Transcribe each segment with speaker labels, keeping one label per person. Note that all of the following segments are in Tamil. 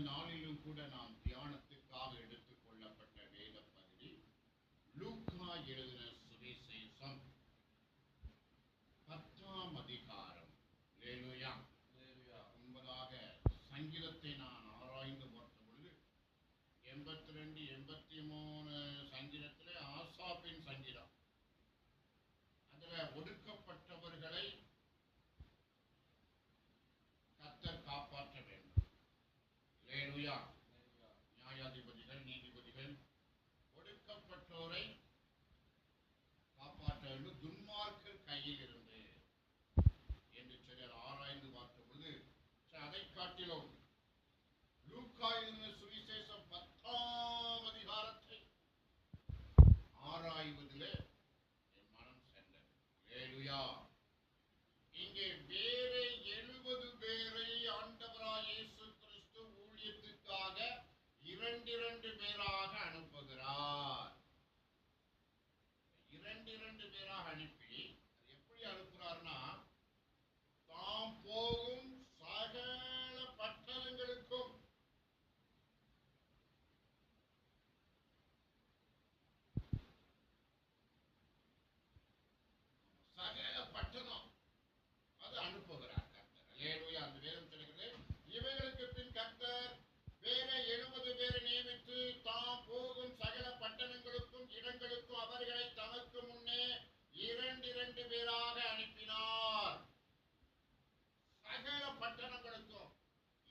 Speaker 1: நாளிலும் கூட நாம் தியானத்துக்காக எடுத்துக் கொள்ளப்பட்ட வேத பகுதி லூக்கா எழுதின சுவிசேஷம் 10ஆம் அதிகாரம். அல்லேலூயா. முன்பதாக சங்கீதத்தை நான் ஆராய்ந்து பார்த்த பொழுது 82 83 சங்கீதத்திலே ஆசாப்பின் சங்கீதம். அதுல ஒடுக்கப்பட்டவர்களை கர்த்தர் காப்பாற்ற வேண்டும். அல்லேலூயா. நியாயாதிபதிகள், நீதிபதிகள் ஒடுக்கப்பட்டோரை காப்பாற்ற வேண்டும், துன்மார்க்கர் கையில் இருந்து என்று சிலர் ஆராய்ந்து பார்த்த பொழுது அதை காட்டிலும் லூக்கா எழுதின சுவிசேஷம் 10ஆம் அதிகாரத்தை ஆராய்வதிலே என் மனம் சென்றது. அல்லேலூயா. இங்கே வேற 70 பேரை ஆண்டவராய் இயேசு கிறிஸ்து ஊழியத்துக்காக 2 பேராக அனுப்புகிறார். 2 பேராக அனுப்பி அது எப்படி அனுப்புறாருன்னா, தாம் போகும் சகல பட்டணங்களுக்கும் அது அனுப்புகிறார் கர்த்தர். அல்லேலூயா. அந்த வேதம் சொல்கிறது, இவைகளுக்கு பின் கர்த்தர் வேற 70 பேரை நியமித்து தாம் போகும் சகல பட்டணங்களுக்கும் இடங்களுக்கும் அவர்களை தமக்கு முன்னே 2 பேராக அனுப்பினார். சகல பட்டணங்களுக்கும்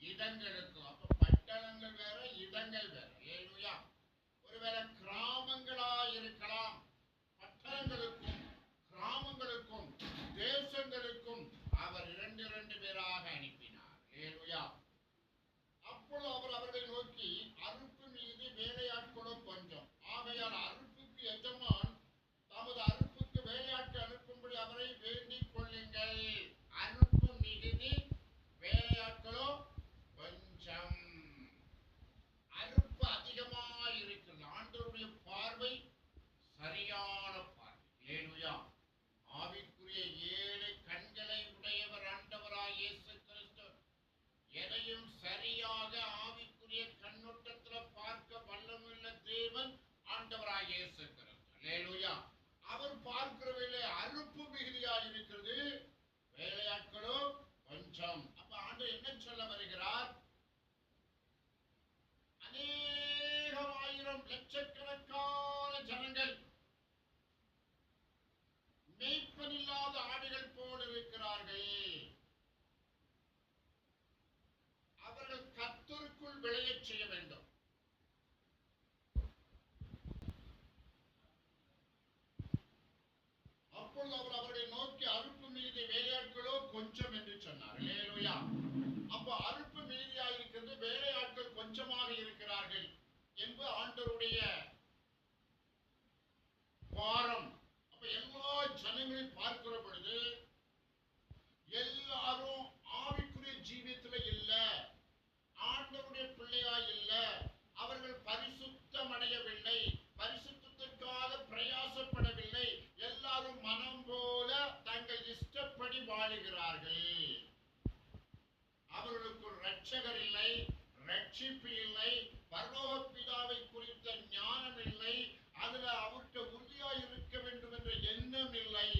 Speaker 1: இடங்களுக்கும். அப்ப பட்டணங்கள் வேற, இடங்கள் வேற. அல்லேலூயா. ஒருவேளை கிராமங்களா இருக்கலாம். பட்டணங்களுக்கும் கிராமங்களுக்கும் தேசங்களுக்கும் அவர் 2 பேராக அனுப்பினார். அல்லேலூயா. அப்பொழுது அவர் அவர்களை நோக்கி, அறுப்பு மீது வேலையாட்களோ கொஞ்சம், ஆகையால் அறுப்புக்கு எஜமான் தமது அறுப்புக்கு வேலையாட்கள் அனுப்பும்படி அவரை வேண்டிக் கொள்ளுங்கள். அறுப்பு மிகுதி, வேலையாட்களோ கொஞ்சம். அறுப்பு அதிகமாக இருக்கிறது. ஆண்டவருடைய பார்வை சரியான பார்வை. அல்லேலூயா. ஆவிக்குரிய 7 கண்களை உடையவர் ஆண்டவராய் இயேசு கிறிஸ்து. எதையும் சரியாக ஆவிக்குரிய கண்ணோட்டத்தில் பார்க்க வல்லமுள்ள தேவன் ஆண்டவராய் இயேசு கிறிஸ்து. அல்லேலூயா. அவர் பார்க்கிறவர்களே அறுப்பு மிகுதியாக இருக்கிறது, வேலையாட்களோ கொஞ்சம். அப்ப ஆண்டவர் என்ன சொல்ல வருகிறார்? அநேகமாயிரம் லட்சக்கணக்கான ஜனங்கள் மேய்ப்பனில்லாத ஆடுகள் போல் இருக்கிறார்கள். அவர்கள் கர்த்தருக்குள் விளையச் செய்ய வேண்டும். அப்பொழுது அவர் அவர்களை நோக்கி, அறுப்பு மீதி வேலையாட்களோ கொஞ்சம் என்று சொன்னார். அல்லேலூயா. அப்ப அறுப்பு மீதியாக இருக்கிறது, வேலையாட்கள் கொஞ்சமாக இருக்கிறார்கள் என்பது ஆண்டவருடைய பாரம். அப்ப எல்லா ஜனங்களையும் பார்க்கிற பொழுது எல்லாரும் ஆவிக்குரிய ஜீவியத்துல இல்ல, ஆண்டவருடைய பிள்ளையா இல்ல, அவர்கள் பரிசுத்தம் அடையவில்லை, பரிசுத்தத்திற்காக பிரயாசப்படவில்லை. எல்லாரும் மனம் போல தங்கள் இஷ்டப்படி வாழுகிறார்கள். அவர்களுக்கு இரட்சகர் இல்லை, ரட்சிப்பு இல்லை, பரலோக பிதாவை குறித்த ஞானம் இல்லை, அதுல அவர்கிட்ட உறுதியா இருக்க வேண்டும் என்ற எண்ணம் இல்லை.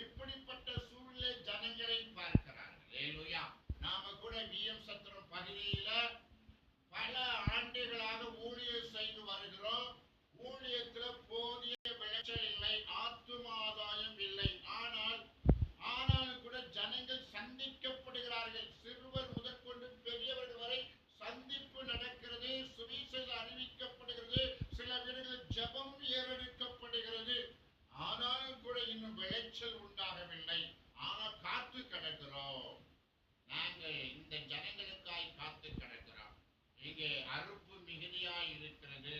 Speaker 1: இப்படிப்பட்ட சூழ்நிலை ஜனங்களை பார்க்கிறார்கள். அல்லேலூயா. நாம கூட விஎம் சத்திரம் பகுதியில பல ஆண்டுகளாக ஊழியம் செய்து வருகிறோம். ஊழியத்துல போதிய விளைச்சல் இல்லை, ஆத்தும ஆதாயம் இல்லை. ஆனாலும் கூட ஜனங்கள் சந்திக்கப்படுகிறார்கள். சிறுவர் முதற்கொண்டு பெரியவர்கள் வரை சந்திப்பு நடக்கிறது, சுவிசேஷம் அறிவிக்கப்படுகிறது, சில வீடுகளில் ஜெபம் ஏறெடுக்கப்படுகிறது. ஆனாலும் கூட இன்னும் விளைச்சல் உண்டாகவில்லை. ஆனால் காத்து கிடக்கிறோம். நாங்கள் இந்த ஜனங்களுக்காய் காத்து கிடக்கிறோம். இங்கே அறுப்பு மிகுதியாய் இருக்கிறது,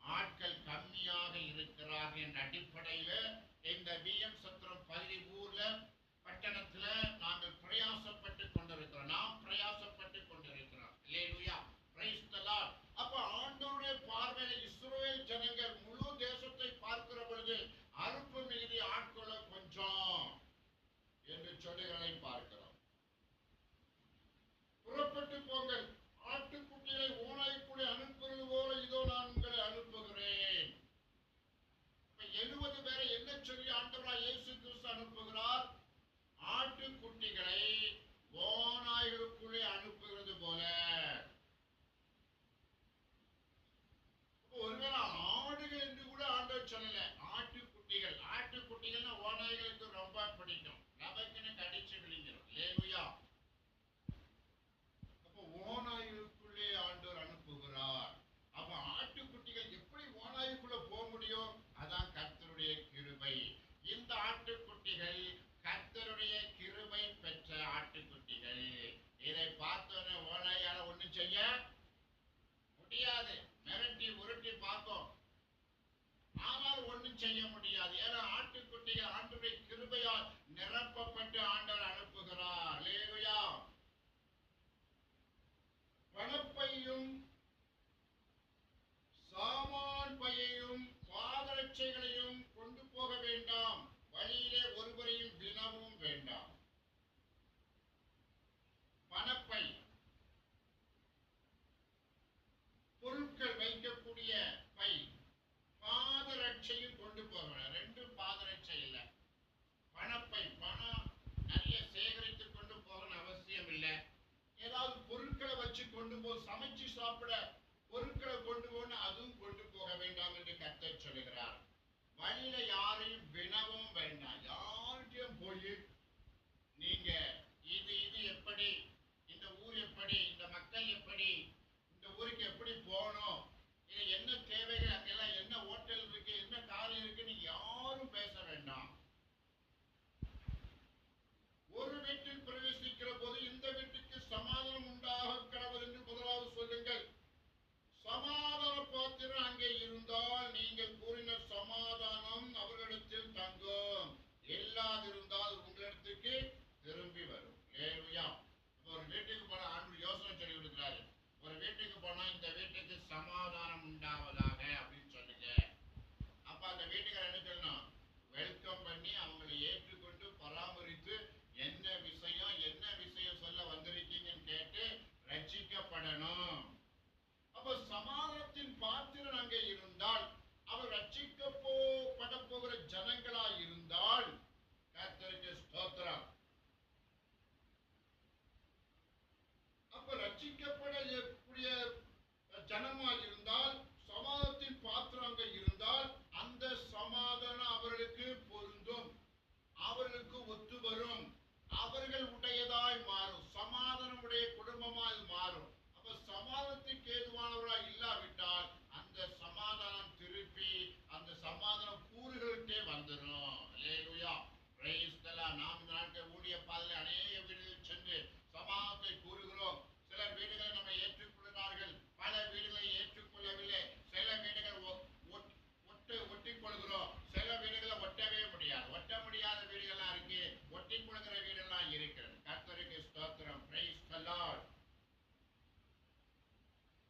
Speaker 1: ஆட்கள் கம்மியாக இருக்கிறார்கள் என்ற அடிப்படையில் இந்த விஎம் சத்திரம் பகுதி ஊர்ல பட்டணத்துல நாங்கள் பிரயாசப்பட்டு கொண்டிருக்கிறோம். நாம் பிரயாசப்பட்டு கொண்டிருக்கிறோம். அல்லேலூயா. Praise the lord. அப்ப ஆண்டவருடைய பார்வையில் இஸ்ரவேல் ஜனங்கள் முழு தேசத்தை பார்க்கிற பொழுது அறுப்பு மிகுதி, ஆட்களோ கொஞ்சம் என்று சொல்லுகிறதை பார்க்கிறோம். புறப்பட்டு போங்கள், ஆட்டுக்குட்டிகளை ஓநாய்களுக்குள்ளே அனுப்புகிறது போல. ஒருவேளை ஆடுகள் என்று கூட ஆண்டவர் சொல்லல, ஆட்டுக்குட்டிகள். ஆட்டுக்குட்டிகள்னா ஓநாய்களுக்கு ரொம்ப பிடிக்கும், நமக்குன்னு கடிச்சு விழுங்கிடும். அல்லேலூயா. அப்போ ஓநாய்களுக்குள்ளே ஆண்டவர் அனுப்புகிறார். அப்ப ஆட்டுக்குட்டிகள் எப்படி ஓநாய்க்குள்ள போக முடியும்? அதான் கர்த்தருடைய கிருபை. இந்த ஆட்டுக்குட்டிகள் கர்த்தருடைய கிருபை பெற்ற ஆட்டுக்குட்டிகள். இதை பார்த்தோன்னே ஓநாயால ஒண்ணும் செய்ய முடியாது. மிரட்டி உருட்டி பார்க்கும், ஆனால் ஒண்ணும் செய்ய முடியாது. ஏன்னா ஆட்டுக்குட்டிகள் ஆண்டவருடைய கிருபையால் நிரப்பப்பட்டு ஆண்டவர் அனுப்புகிறார். அல்லேலூயா. பணப்பையும் சாமான் பையையும் பாதரட்சைகளையும் கொண்டு போக வேண்டாம், வழியிலே ஒருவரையும் வினவும் வேண்டாம். பணப்பை, பொருட்கள் வைக்கக்கூடிய பை, பாதரட்சையும் கொண்டு போக. ரெண்டு பாதரட்சை இல்லை, பணப்பை. பணம் நிறைய சேகரித்து கொண்டு போகணும் அவசியம் இல்லை. ஏதாவது பொருட்களை வச்சு கொண்டு போ, சமைச்சு சாப்பிட பொருட்களை கொண்டு போன அதுவும் கொண்டு போக வேண்டாம் என்று கர்த்தர் சொல்லுகிறார். வழியில யாரையும் வினவும் வேண்டாம். யார்கிட்டயும் போய் நீங்க இது எப்படி, இந்த ஊர் எப்படி, இந்த மக்கள் எப்படி, இந்த ஊருக்கு எப்படி போகணும், இது என்ன தேவைகள், அங்கெல்லாம் என்ன ஹோட்டல் இருக்கு, என்ன காரியம் இருக்குன்னு யாரும் பேச வேண்டாம். ஒரு வீட்டில் பிரவேசிக்கிற போது இந்த வீட்டுக்கு சமாதானம் உண்டாக கடவுள் என்று முதலாவது சொல்லுங்கள். சமாதான பாத்திரம் அங்கே இருந்தால் நீங்கள் கூறின சமாதானம் அவர்களிடத்தில் தங்கும், இல்லாதிருந்தால் உங்களிடத்துக்கு திரும்பி வரும். அல்லேலூயா. ஒரு வீட்டுக்கு போனா ஆண்டவர் யோசனை சொல்லி கொடுக்கிறாரு. ஒரு வீட்டுக்கு போனா இந்த வீட்டுக்கு சமாதானம் உண்டாவதாக அப்படின்னு சொல்லுங்க. அப்ப அந்த வீட்டுக்காரர் என்ன சொல்லணும்? வெல்கம் பண்ணி அவங்களை ஏற்றுக்கொண்டு பராமரித்து என்ன விஷயம் சொல்ல வந்திருக்கீங்கன்னு கேட்டு ரட்சிக்கப்படணும். அப்ப சமாதானத்தின் பாத்திரம் அங்கே இருந்தால், அவர் ரட்சிக்கப்பட போகிற ஜனங்களா இருந்தால் கர்த்தருக்கு ஸ்தோத்திரம். அப்ப ரட்சிக்கப்படக்கூடிய ஜனமா இருந்தால், சமாதானத்தின் பாத்திரம் அங்கே இருந்தால், அந்த சமாதானம் அவர்களுக்கு பொருந்தும், அவர்களுக்கு ஒத்து வரும், அவர்கள் உடையதாய் மாறும், சமாதானம் உடைய குடும்பமாய் மாறும். அப்ப சமாதானத்துக்கு ஏதுவானவர்களாய் இல்லாவிட்டால் அந்த சமாதானம் திருப்பி அந்த சமாதான கூறுகளுக்கே வந்துடும். அல்லேலூயா. Praise the lord. நாம் இந்த நாட்கள் ஊழிய பாதையில் அநேக வீடுகளில் சென்று சமாதானத்தை கூறுகிறோம். சில வீடுகளை நம்ம ஏற்றுக்கொள்கிறார்கள், பல வீடுகளை ஏற்றுக்கொள்ளவில்லை. சில வீடுகள் ஒட்டிக் கொள்கிறோம், சில வீடுகளை ஒட்டவே முடியாது. ஒட்ட முடியாத வீடுகள்லாம் இருக்கு, ஒட்டி கொள்கிற வீடுகள்லாம் இருக்கிறது. கர்த்தருக்கு ஸ்தோத்திரம். Price the Lord.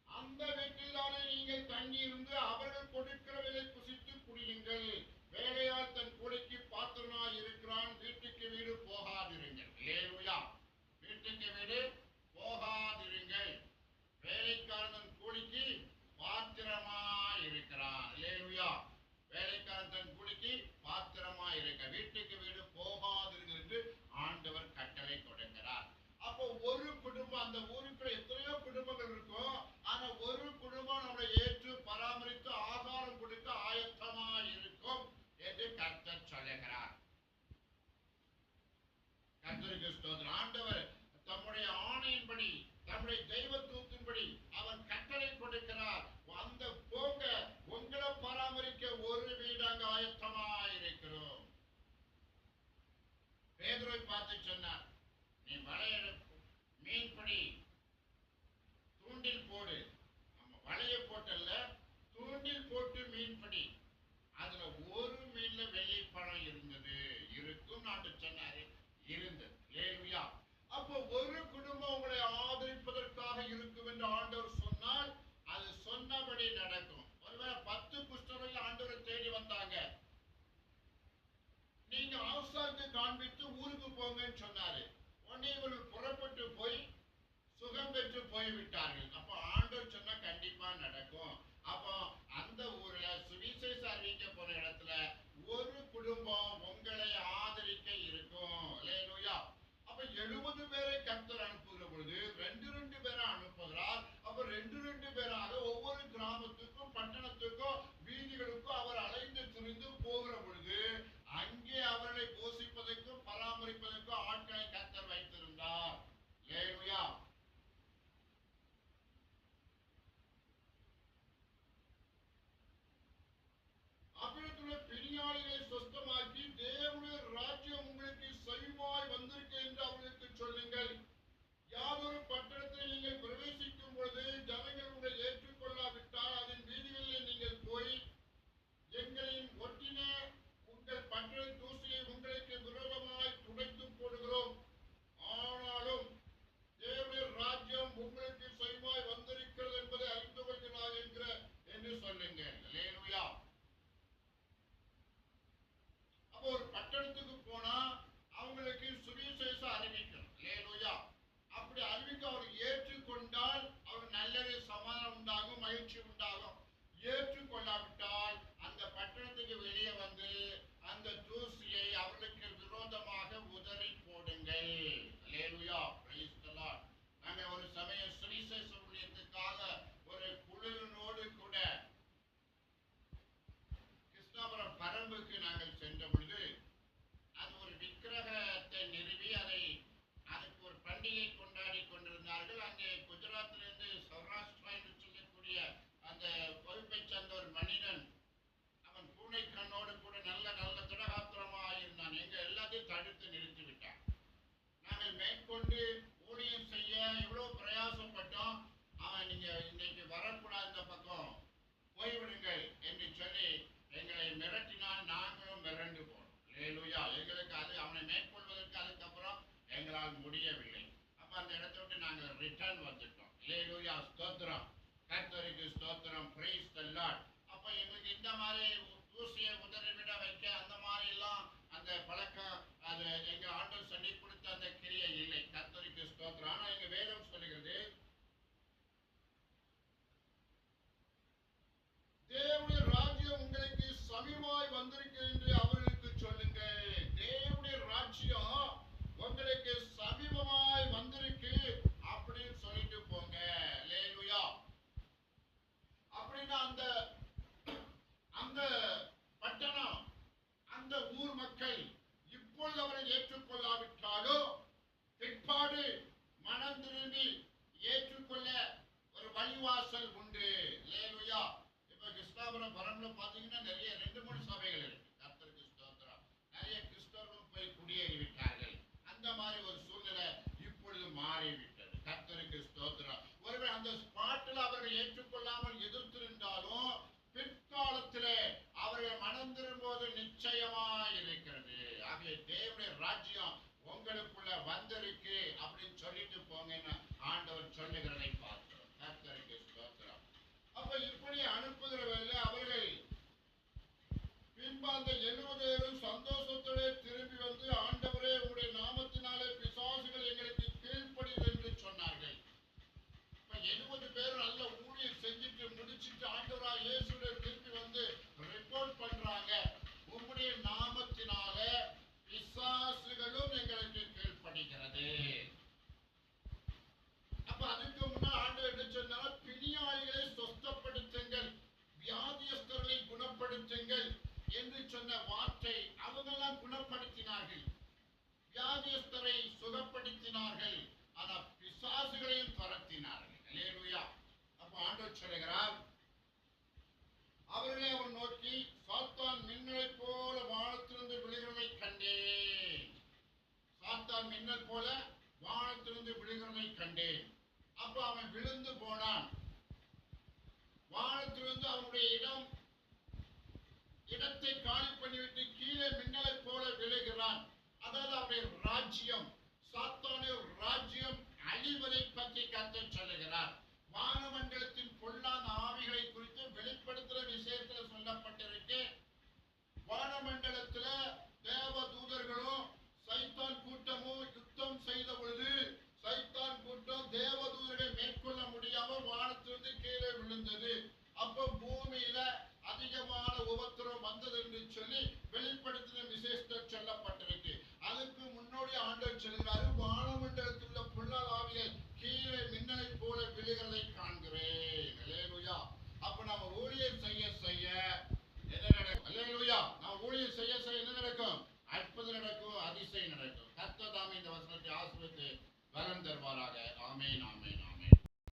Speaker 1: அந்த வீட்டில்தானே நீங்கள் தங்கியிருந்து அவர்கள் கொடுக்கிறவர்களை புசித்து குடியுங்கள். வேலையால் தன் கூடைக்கு பாத்திரனாய் இருக்கிறான், வீட்டுக்கு வீடு போகாதிருங்கள். அல்லேலூயா. வீட்டுக்கு வீடு போகாதிருங்கள். வேலைக்காரன் தன் கூலிக்கு பாத்திரமாய் இருக்கிறான். அல்லேலூயா. வேலைக்காரன் தன் கூலிக்கு பாத்திரமாய் இருக்க, வீட்டுக்கு வீடு போகாதிருங்கள் என்று ஆண்டவர் கட்டளை கொடுக்கிறார். அப்போ ஒரு குடும்பம், அந்த ஊருக்குள்ள எத்தனையோ குடும்பங்கள் இருக்கும், ஆனா ஒரு குடும்பம் நம்மளை ஏற்று பராமரித்து ஆகாரம் கொடுக்க ஆயத்தமா இருக்கும் என்று கர்த்தர் சொல்லுகிறார். கர்த்தருக்கு ஸ்தோத்திரம். ஆண்டவர் தம்முடைய ஆணையின்படி, தம்முடைய தெய்வத்துவத்தின்படி அவர் கட்டளை கொடுக்கிறார். அந்த போங்க, உங்களை பராமரிக்க ஒரு வீடு அங்க ஆயத்தமா இருக்கிறோம். பேதுருவை பார்த்து சொன்னார், நீ வலையெடுப்பு, மீன் பிடி, தூண்டில் போடு. நம்ம வலைய போட்டல்ல, தூண்டில் போட்டு மீன் பிடி. அதுல ஒரு மீன்ல வெள்ளி பழம் இருந்தது, இருக்கும் நாட்டு சொன்னாரு, இருந்தது. அல்லேலூயா. அப்போ ஒரு குடும்பம் உங்களை ஆதரிப்பதற்காக இருக்கும் என்று ஆண்டவர் சொன்னால் அது சொன்னபடி நடக்கும். ஒருவேளை 10 குஷ்டரோகிகள் ஆண்டவரை தேடி வந்தாங்க, நீங்க ஆசாருக்கு காண்பித்து ஊருக்கு போங்கன்னு சொன்னாரு. உடனே இவர்கள் புறப்பட்டு போய் சுகம் பெற்று போய்விட்டார்கள். அப்போ ஆண்டவர் சொன்னா கண்டிப்பா நடக்கும். அப்போ அந்த ஊர்ல சுவிசேஷ அறிவிக்க போன இடத்துல ஒரு குடும்பம் உங்களை ஆதரிக்க இருக்கும். அல்லேலூயா. அவனை மேற்கொள்வதற்கு அதுக்கப்புறம் எங்களால் முடியவில்லை. அப்ப அந்த இடத்தை விட்டு நாங்கள் ரிட்டர்ன் வந்துட்டோம். அல்லேலூயா, ஸ்தோத்திரம், கர்த்தருக்கு ஸ்தோத்திரம், பிரைஸ் தி லார்ட். அப்ப எங்களுக்கு இந்த மாதிரி தூசியை உதறிவிட வைக்க அந்த மாதிரி எல்லாம் அந்த பழக்கம் அது எங்க ஆண்டவர் சொல்லி கொடுத்த அந்த கிரியை இல்லை. கர்த்தருக்கு ஸ்தோத்திரம். ஆனா எங்க வேதம் சொல்லுகிறது, தேவனுடைய ராஜ்யம் உங்களுக்கு சமீபமாய் வந்திருக்கு என்று அவர்களுக்கு சொல்லுங்கள். தேவனுடைய ராஜ்யம் உங்களுக்கு சமீபமாய் வந்திருக்கு அப்படின்னு சொல்லிட்டு போங்க. அல்லேலூயா. அப்படின்னா அந்த அந்த பட்டணம், அந்த ஊர் மக்கள் இப்பொழுது அவரை ஏற்றுக்கொள்ளாவிட்டாலும் பிற்பாடு மனம் திரும்பி ஏற்றுக்கொள்ள ஒரு வழிவாசல் உண்டு. அல்லேலூயா. இப்ப கிறிஸ்தவபுரம் பரம்பரை பாத்தீங்கன்னா நிறைய 2-3 சபைகள் இருக்கு. கர்த்தருக்கு ஸ்தோத்திரம். நிறைய கிறிஸ்தவர்கள் போய் குடியேறிவிட்டார்கள். அந்த மாதிரி ஒரு சூழ்நிலை இப்பொழுது மாறிவிட்டது. கர்த்தருக்கு ஸ்தோத்திரம். ஒருவேளை அந்த ஸ்பாட்டில் அவர்கள் ஏற்றுக்கொள்ளாமல் எதிர்த்திருந்தாலும் பிற்காலத்திலே அவர்கள் மனம் திரும்புவது நிச்சயமாய் இருக்கிறது. ஆகிய தேவனுடைய ராஜ்யம் உங்களுக்குள்ள வந்திருக்கு அப்படின்னு சொல்லிட்டு போங்கன்னு ஆண்டவர் சொல்லுகிறதை பார்க்கிறோம். கர்த்தருக்கு ஸ்தோத்திரம். அப்ப இப்படி அனுப்புகிற வேலை அவர்கள் பின்பு அந்த 70 பேரும் சந்தோஷத்தோடு திரும்பி வந்து, ஆண்டவரே உங்களுடைய நாமத்தினாலே பிசாசுகள் எங்களுக்கு கீழ்ப்படிது என்று சொன்னார்கள். இப்ப 70 பேர் நல்ல ஊழியர் செஞ்சுட்டு முடிச்சுட்டு ஆண்டவரா இயேசுவை திரும்பி வந்து ரிப்போர்ட் பண்றாங்க, உங்களுடைய நாமத்தினால பிசாசுகளும் எங்களுக்கு கீழ்ப்படுகிறது. அப்ப அதுக்கு முன்னால் ஆண்டவர் என்ன சொன்னார்? பிணியாளிகளை சொஸ்தப்படுத்துங்கள், வியாதியஸ்தர்களை குணப்படுத்துங்கள் என்று சொன்ன வார்த்தை அவங்கெல்லாம் குணப்படுத்தினார்கள், வியாதியஸ்தரை சுகப்படுத்தினார்கள், ஆனா பிசாசுகளையும் துரத்தினார்கள். அல்லேலூயா. அப்ப ஆண்டவர் சொல்லுகிறார், அவர்களை அவர் நோக்கி, சாத்தான் மின்னலை போல வானத்திலிருந்து விழுகிறதை கண்டேன். சாத்தான் மின்னல் போல வானத்திலிருந்து விழுகிறதை கண்டேன். அப்ப அவன் விழுந்து போனான். வானத்திலிருந்து அவனுடைய இடத்தை காலி பண்ணிவிட்டு கீழே மின்னலை போல விழுகிறான். அதாவது அவருடைய ராஜ்யம், சாத்தானுடைய ராஜ்யம் அழிவதை பற்றி கர்த்தர் சொல்லுகிறார். வானமண்டலத்தின் பொல்லாத ஆவிகளை குறித்து வெளிப்படுத்துகிற விஷயத்துல சொல்லப்பட்டிருக்கு. வானமண்டலத்துல தேவ தூதர்களும் சைத்தான் கூட்டமும் யுத்தம் செய்த பொழுது சைத்தான் கூட்டம் தேவ தூதர்களை மேற்கொள்ள முடியாமல் வானத்திலிருந்து கீழே விழுந்தது. அப்ப பூமியில அதிகமான உபத்திரம் வந்தது என்று சொல்லி வெளிப்படுத்தின விசேஷத்தை சொல்லப்பட்டிருக்கு. அதுக்கு முன்னோடி ஆண்டவர் சொல்கிறாரு,